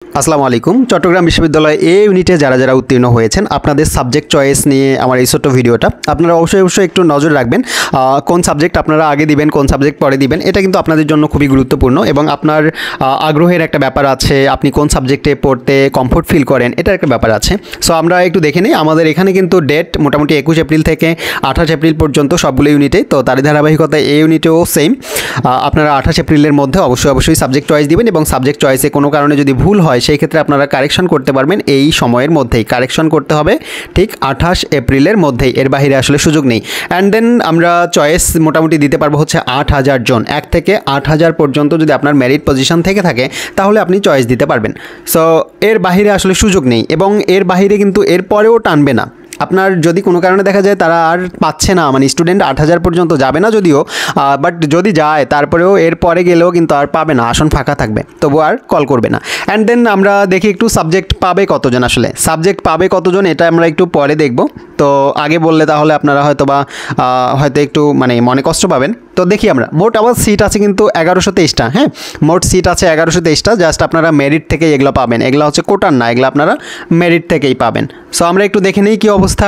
আসসালামু আলাইকুম। চট্টগ্রাম বিশ্ববিদ্যালয় এ ইউনিটে যারা যারা উত্তীর্ণ হয়েছেন আপনাদের সাবজেক্ট চয়েস নিয়ে আমার এই ছোট্ট ভিডিওটা আপনারা অবশ্যই একটু নজর রাখবেন। কোন সাবজেক্ট আপনারা আগে দিবেন, কোন সাবজেক্ট পরে দিবেন, এটা কিন্তু আপনাদের জন্য খুবই গুরুত্বপূর্ণ এবং আপনার আগ্রহের একটা ব্যাপার আছে। আপনি কোন সাবজেক্টে পড়তে কমফোর্ট ফিল করেন, এটার একটা ব্যাপার আছে। সো আমরা একটু দেখে নিই। আমাদের এখানে কিন্তু ডেট মোটামুটি 21 এপ্রিল থেকে 28 এপ্রিল পর্যন্ত সবগুলো ইউনিটে, তো তারই ধারাবাহিকতায় এই ইউনিটেও সেম। আপনারা 28 এপ্রিলের মধ্যে অবশ্যই সাবজেক্ট চয়েস দিবেন এবং সাবজেক্ট চয়েসে কোনো কারণে যদি ভুল হয় সেই ক্ষেত্রে আপনারা কারেকশন করতে পারবেন এই সময়ের মধ্যেই। কারেকশন করতে হবে ঠিক 28 এপ্রিলের মধ্যেই, এর বাইরে আসলে সুযোগ নেই। অ্যান্ড দেন আমরা চয়েস মোটামুটি দিতে পারবো হচ্ছে 8000 জন। 1 থেকে 8000 পর্যন্ত যদি আপনার মেরিট পজিশন থেকে থাকে তাহলে আপনি চয়েস দিতে পারবেন। সো এর বাইরে আসলে সুযোগ নেই এবং এর বাইরে কিন্তু এর পরেও টানবে না। আপনার যদি কোনো কারণে দেখা যায় তারা আর পাচ্ছে না, মানে স্টুডেন্ট 8000 পর্যন্ত যাবে না যদিও, বাট যদি যায় তারপরেও এর পরে গেলেও কিন্তু আর পাবে না, আসন ফাঁকা থাকবে, তবু আর কল করবে না। অ্যান্ড দেন আমরা দেখি একটু সাবজেক্ট পাবে কতজন, আসলে সাবজেক্ট পাবে কতজন এটা আমরা একটু পরে দেখব। তো আগে বললে তাহলে আপনারা হয়তো একটু মনে কষ্ট পাবেন। তো দেখি আমরা মোট আবার সিট আছে কিন্তু 1123টা। হ্যাঁ, মোট সিট আছে 1123টা। জাস্ট আপনারা মেরিট থেকে এগুলো পাবেন, এগুলো হচ্ছে কোটার না, এগুলো আপনারা মেরিট থেকেই পাবেন। সো আমরা একটু দেখে নিই কী অবস্থা।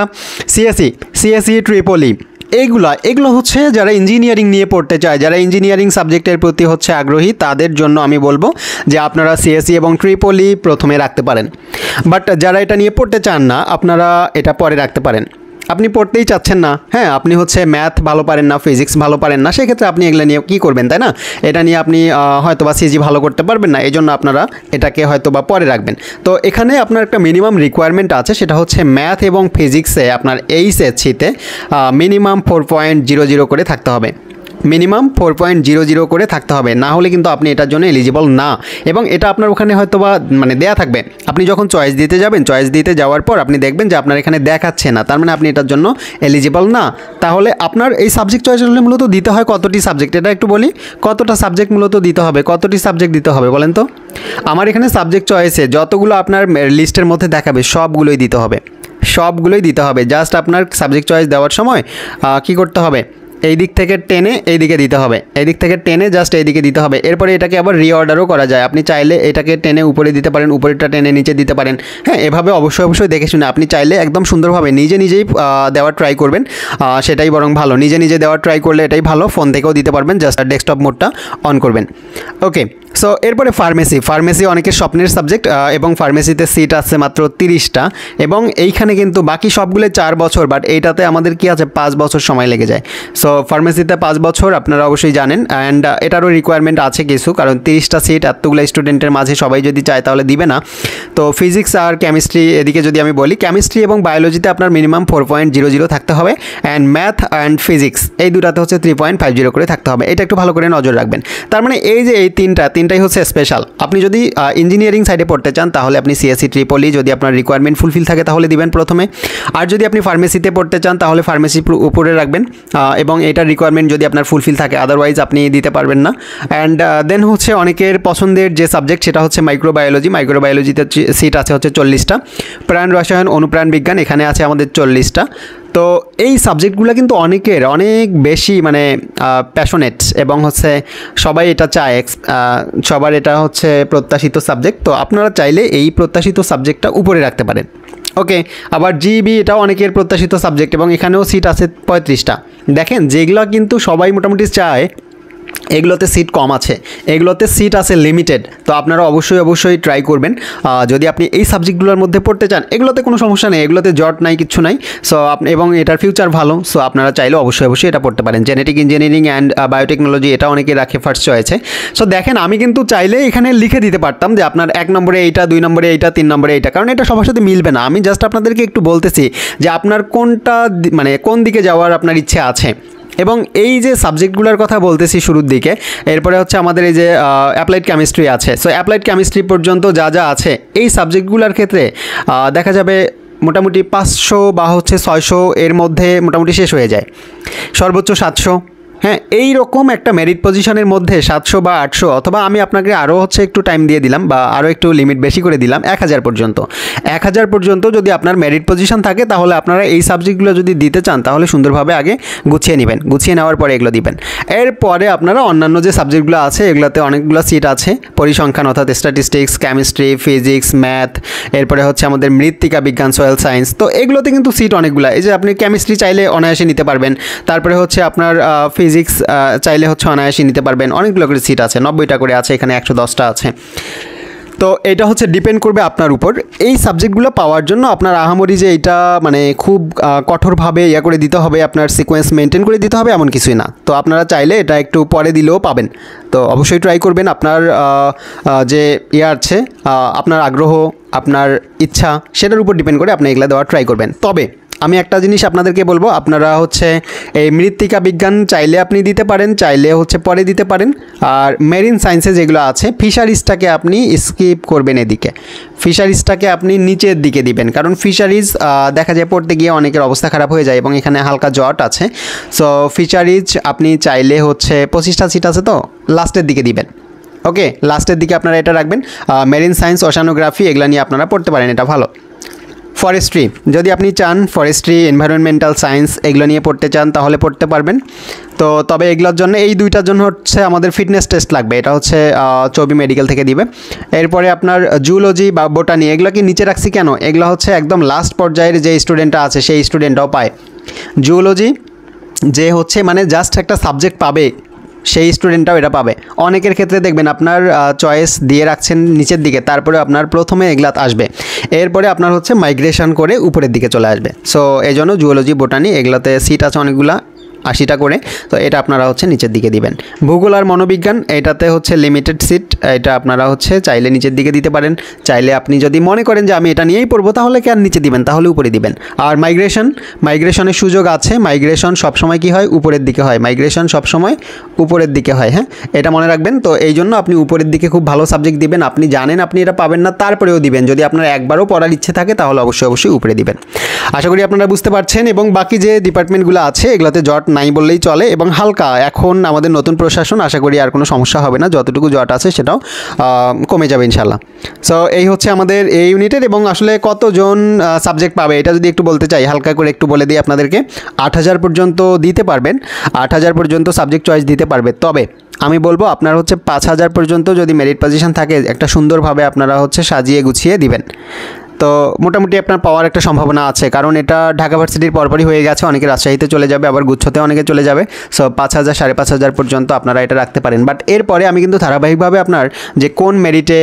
সিএসই ট্রিপলি এগুলো হচ্ছে যারা ইঞ্জিনিয়ারিং নিয়ে পড়তে চায়, যারা ইঞ্জিনিয়ারিং সাবজেক্টের প্রতি হচ্ছে আগ্রহী, তাদের জন্য আমি বলবো যে আপনারা সিএসই এবং ট্রিপলি প্রথমে রাখতে পারেন। বাট যারা এটা নিয়ে পড়তে চান না আপনারা এটা পরে রাখতে পারেন। আপনি পড়তেই চাচ্ছেন না, হ্যাঁ, আপনি হচ্ছে ম্যাথ ভালো পারেন না, ফিজিক্স ভালো পারেন না, সেক্ষেত্রে আপনি এগুলো নিয়ে কী করবেন, তাই না? এটা নিয়ে আপনি হয়তোবা সিজি ভালো করতে পারবেন না, এই জন্য আপনারা এটাকে হয়তোবা পরে রাখবেন। তো এখানে আপনার একটা মিনিমাম রিকোয়ারমেন্ট আছে, সেটা হচ্ছে ম্যাথ এবং ফিজিক্সে আপনার এইচএসসিতে মিনিমাম 4.00 করে থাকতে হবে। মিনিমাম 4.00 করে থাকতে হবে, না হলে কিন্তু আপনি এটার জন্য এলিজিবল না। এবং এটা আপনার ওখানে হয়তোবা দেয়া থাকবে। আপনি যখন চয়েস দিতে যাবেন, চয়েস দিতে যাওয়ার পর আপনি দেখবেন যে আপনার এখানে দেখাচ্ছে না, তার মানে আপনি এটার জন্য এলিজিবল না। তাহলে আপনার এই সাবজেক্ট চয়েস হলে মূলত দিতে হয় কতটি সাবজেক্ট, এটা একটু বলি। কতটা সাবজেক্ট মূলত দিতে হবে, কতটি সাবজেক্ট দিতে হবে বলেন তো? আমার এখানে সাবজেক্ট চয়েসে যতগুলো আপনার লিস্টের মধ্যে দেখাবে সবগুলোই দিতে হবে। জাস্ট আপনার সাবজেক্ট চয়েস দেওয়ার সময় কি করতে হবে, এই দিক থেকে টেনে এই দিকে দিতে হবে, এই দিক থেকে টেনে জাস্ট এই দিকে দিতে হবে। এরপরে এটাকে আবার রিঅর্ডারও করা যায়, আপনি চাইলে এটাকে টেনে উপরে দিতে পারেন, উপরেরটা টেনে নিচে দিতে পারেন। হ্যাঁ, এভাবে অবশ্যই দেখে শুনে আপনি চাইলে একদম সুন্দরভাবে নিজেই দেওয়ার ট্রাই করবেন, সেটাই বরং ভালো। নিজে দেওয়ার ট্রাই করলে এটাই ভালো। ফোন থেকেও দিতে পারবেন, জাস্ট ডেস্কটপ মোডটা অন করবেন। ওকে, সো এরপরে ফার্মেসি অনেকের স্বপ্নের সাবজেক্ট এবং ফার্মেসিতে সিট আছে মাত্র 30টা এবং এইখানে কিন্তু বাকি সবগুলো 4 বছর, বাট এইটাতে আমাদের কি আছে 5 বছর সময় লেগে যায়। সো ফার্মেসিতে 5 বছর আপনারা অবশ্যই জানেন। অ্যান্ড এটারও রিকোয়ারমেন্ট আছে কিছু, কারণ 30টা সিট এতগুলো স্টুডেন্টের মাঝে সবাই যদি চায় তাহলে দিবে না। তো ফিজিক্স আর কেমিস্ট্রি, এদিকে যদি আমি বলি, কেমিস্ট্রি এবং বায়োলজিতে আপনার মিনিমাম 4.00 থাকতে হবে। অ্যান্ড ম্যাথ অ্যান্ড ফিজিক্স এই দুটাতে হচ্ছে 3.50 করে থাকতে হবে। এটা একটু ভালো করে নজর রাখবেন। তার মানে এই যে এই তিনটাই হচ্ছে স্পেশাল। আপনি যদি ইঞ্জিনিয়ারিং সাইডে পড়তে চান তাহলে আপনি সিএসসি ট্রিপলি, যদি আপনার রিকোয়ারমেন্ট ফুলফিল থাকে তাহলে দিবেন প্রথমে। আর যদি আপনি ফার্মেসিতে পড়তে চান তাহলে ফার্মেসি উপরে রাখবেন এবং এটার রিকোয়ারমেন্ট যদি আপনার ফুলফিল থাকে, আদারওয়াইজ আপনি দিতে পারবেন না। অ্যান্ড দেন হচ্ছে অনেকের পছন্দের যে সাবজেক্ট সেটা হচ্ছে মাইক্রোবায়োলজিতে সিট আছে হচ্ছে 40টা। প্রাণ রসায়ন, অনুপ্রাণ বিজ্ঞান, এখানে আছে আমাদের 40টা। তো এই সাবজেক্টগুলো কিন্তু অনেক বেশি প্যাশনেট এবং হচ্ছে সবাই এটা চায়, সবার এটা হচ্ছে প্রত্যাশিত সাবজেক্ট। তো আপনারা চাইলে এই প্রত্যাশিত সাবজেক্টটা উপরে রাখতে পারেন। ওকে, আবার জিবি এটাও অনেকের প্রত্যাশিত সাবজেক্ট এবং এখানেও সিট আছে 35টা। দেখেন, যেগুলো কিন্তু সবাই মোটামুটি চায় এগুলোতে সিট কম আছে, এগুলোতে সিট আছে লিমিটেড। তো আপনারা অবশ্যই ট্রাই করবেন যদি আপনি এই সাবজেক্টগুলোর মধ্যে পড়তে চান। এগুলোতে কোনো সমস্যা নেই, এগুলোতে জট নাই, কিচ্ছু নাই। সো এবং এটার ফিউচার ভালো। সো আপনারা চাইলে অবশ্যই এটা পড়তে পারেন। জেনেটিক ইঞ্জিনিয়ারিং অ্যান্ড বায়োটেকনোলজি এটা অনেকে রাখে ফার্স্ট চয়েসে। সো দেখেন, আমি কিন্তু চাইলে এখানে লিখে দিতে পারতাম যে আপনার 1 নম্বরে এইটা, 2 নম্বরে এইটা, 3 নম্বরে এইটা, কারণ এটা সবার সাথে মিলবে না। আমি জাস্ট আপনাদেরকে একটু বলতেছি যে আপনার কোনটা কোন দিকে যাওয়ার আপনার ইচ্ছে আছে। এবং এই যে সাবজেক্টগুলোর কথা বলতেছি শুরুর দিকে, এরপরে হচ্ছে আমাদের এই যে অ্যাপ্লাইড কেমিস্ট্রি আছে। সো অ্যাপ্লাইড কেমিস্ট্রি পর্যন্ত যা আছে এই সাবজেক্টগুলোর ক্ষেত্রে দেখা যাবে মোটামুটি 500 বা হচ্ছে 600 এর মধ্যে মোটামুটি শেষ হয়ে যায়, সর্বোচ্চ 700। হ্যাঁ, এই রকম একটা মেরিট পজিশনের মধ্যে 700 বা 800 অথবা আমি আপনাকে আরও হচ্ছে একটু টাইম দিয়ে দিলাম বা আরও একটু লিমিট বেশি করে দিলাম 1000 পর্যন্ত। 1000 পর্যন্ত যদি আপনার মেরিট পজিশন থাকে তাহলে আপনারা এই সাবজেক্টগুলো যদি দিতে চান তাহলে সুন্দরভাবে আগে গুছিয়ে নেবেন, গুছিয়ে নেওয়ার পরে এগুলো দিবেন। এরপরে আপনারা অন্যান্য যে সাবজেক্টগুলো আছে এগুলোতে অনেকগুলো সিট আছে, পরিসংখ্যান অর্থাৎ স্ট্যাটিস্টিক্স, কেমিস্ট্রি, ফিজিক্স, ম্যাথ, এরপরে হচ্ছে আমাদের মৃত্তিকা বিজ্ঞান, সয়েল সায়েন্স। তো এগুলোতে কিন্তু সিট অনেকগুলো। এই যে আপনি কেমিস্ট্রি চাইলে অনায়াসে নিতে পারবেন, তারপরে হচ্ছে আপনার ফিজিক্স চাইলে হচ্ছে অনায়াসে নিতে পারবেন। অনেকগুলো করে সিট আছে, 90টা করে আছে, এখানে 110টা আছে। তো এটা হচ্ছে ডিপেন্ড করবে আপনার উপর। এই সাবজেক্টগুলো পাওয়ার জন্য আপনার আহামরি যে এটা মানে খুব কঠোরভাবে ইয়া করে দিতে হবে, আপনার সিকোয়েন্স মেনটেন করে দিতে হবে এমন কিছুই না। তো আপনারা চাইলে এটা একটু পরে দিলেও পাবেন। তো অবশ্যই ট্রাই করবেন। আপনার যে ইয়ে আছে, আপনার আগ্রহ, আপনার ইচ্ছা, সেটার উপর ডিপেন্ড করে আপনি এগুলো দেওয়ার ট্রাই করবেন। তবে আমি একটা জিনিস আপনাদেরকে বলবো, আপনারা হচ্ছে এই মৃত্তিকা বিজ্ঞান চাইলে আপনি দিতে পারেন, চাইলে হচ্ছে পরে দিতে পারেন। আর মেরিন সায়েন্সে যেগুলো আছে, ফিশারিজটাকে আপনি স্কিপ করবেন, এদিকে ফিশারিজটাকে আপনি নিচের দিকে দিবেন। কারণ ফিশারিজ দেখা যায় পড়তে গিয়ে অনেকের অবস্থা খারাপ হয়ে যায় এবং এখানে হালকা জট আছে। সো ফিশারিজ আপনি চাইলে হচ্ছে 25টা সিট আছে, তো লাস্টের দিকে দিবেন। ওকে, লাস্টের দিকে আপনারা এটা রাখবেন। মেরিন সায়েন্স, ওশানোগ্রাফি এগুলো নিয়ে আপনারা পড়তে পারেন, এটা ভালো। ফরেস্ট্রি যদি আপনি চান, ফরেস্ট্রি, এনভায়রনমেন্টাল সায়েন্স এগুলো নিয়ে পড়তে চান তাহলে পড়তে পারবেন। তো তবে এগুলোর জন্য, এই দুইটার জন্য হচ্ছে আমাদের ফিটনেস টেস্ট লাগবে, এটা হচ্ছে চবি মেডিকেল থেকে দিবে। এরপরে আপনার জুলজি বা বোটানি এগুলো কি নিচে রাখছি কেন, এগুলো হচ্ছে একদম লাস্ট পর্যায়ের যে স্টুডেন্টটা আছে সেই স্টুডেন্টটাও পায়। জুলজি যে হচ্ছে মানে জাস্ট একটা সাবজেক্ট পাবে, সেই স্টুডেন্টটাও এটা পাবে। অনেকের ক্ষেত্রে দেখবেন আপনার চয়েস দিয়ে রাখছেন নিচের দিকে, তারপরে আপনার প্রথমে এগুলাত আসবে, এরপরে আপনার হচ্ছে মাইগ্রেশন করে উপরের দিকে চলে আসবে। সো এই জন্য জুওলজি, বোটানি এগুলাতে সিট আছে অনেকগুলা, 80টা করে। তো এটা আপনারা হচ্ছে নিচের দিকে দিবেন। ভূগোল আর মনোবিজ্ঞান এটাতে হচ্ছে লিমিটেড সিট, এটা আপনারা হচ্ছে চাইলে নিচের দিকে দিতে পারেন। চাইলে আপনি যদি মনে করেন যে আমি এটা নিয়েই পড়বো তাহলে কেন নিচে দিবেন, তাহলে উপরে দিবেন। আর মাইগ্রেশনের সুযোগ আছে। মাইগ্রেশন সবসময় কি হয়, উপরের দিকে হয়। মাইগ্রেশন সবসময় উপরের দিকে হয়, হ্যাঁ, এটা মনে রাখবেন। তো এই জন্য আপনি উপরের দিকে খুব ভালো সাবজেক্ট দিবেন। আপনি জানেন আপনি এটা পাবেন না, তারপরেও দিবেন। যদি আপনার একবারও পড়ার ইচ্ছে থাকে তাহলে অবশ্যই উপরে দিবেন। আশা করি আপনারা বুঝতে পারছেন। এবং বাকি যে ডিপার্টমেন্টগুলো আছে এগুলোতে জট নাই বললেই চলে, এবং হালকা এখন আমাদের নতুন প্রশাসন, আশা করি আর কোনো সমস্যা হবে না, যতটুকু জট আছে সেটাও কমে যাবে ইনশাল্লাহ। সো এই হচ্ছে আমাদের এই ইউনিটের। এবং আসলে কতজন সাবজেক্ট পাবে এটা যদি একটু বলতে চাই, হালকা করে একটু বলে দিই আপনাদেরকে। 8000 পর্যন্ত দিতে পারবেন, 8000 পর্যন্ত সাবজেক্ট চয়েস দিতে পারবে। তবে আমি বলবো আপনার হচ্ছে 5000 পর্যন্ত যদি মেরিট পজিশন থাকে, একটা সুন্দরভাবে আপনারা হচ্ছে সাজিয়ে গুছিয়ে দিবেন। তো মোটামুটি আপনার পাওয়ার একটা সম্ভাবনা আছে, কারণ এটা ঢাকা ভার্সিটির পরপরই হয়ে গেছে। অনেকে রাজশাহীতে চলে যাবে, আবার গুচ্ছতে অনেকে চলে যাবে। সো 5000, 5500 পর্যন্ত আপনারা এটা রাখতে পারেন। বাট এরপরে আমি কিন্তু ধারাবাহিকভাবে আপনার যে কোন মেরিটে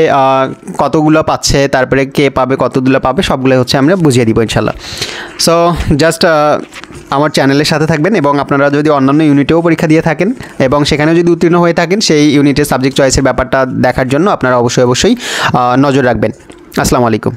কতগুলো পাচ্ছে, তারপরে কে পাবে, কতগুলো পাবে, সবগুলো হচ্ছে আমরা বুঝিয়ে দিব ইনশাল্লাহ। সো জাস্ট আমার চ্যানেলের সাথে থাকবেন। এবং আপনারা যদি অন্যান্য ইউনিটেও পরীক্ষা দিয়ে থাকেন এবং সেখানেও যদি উত্তীর্ণ হয়ে থাকেন, সেই ইউনিটের সাবজেক্ট চয়েসের ব্যাপারটা দেখার জন্য আপনারা অবশ্যই নজর রাখবেন। আসসালামু আলাইকুম।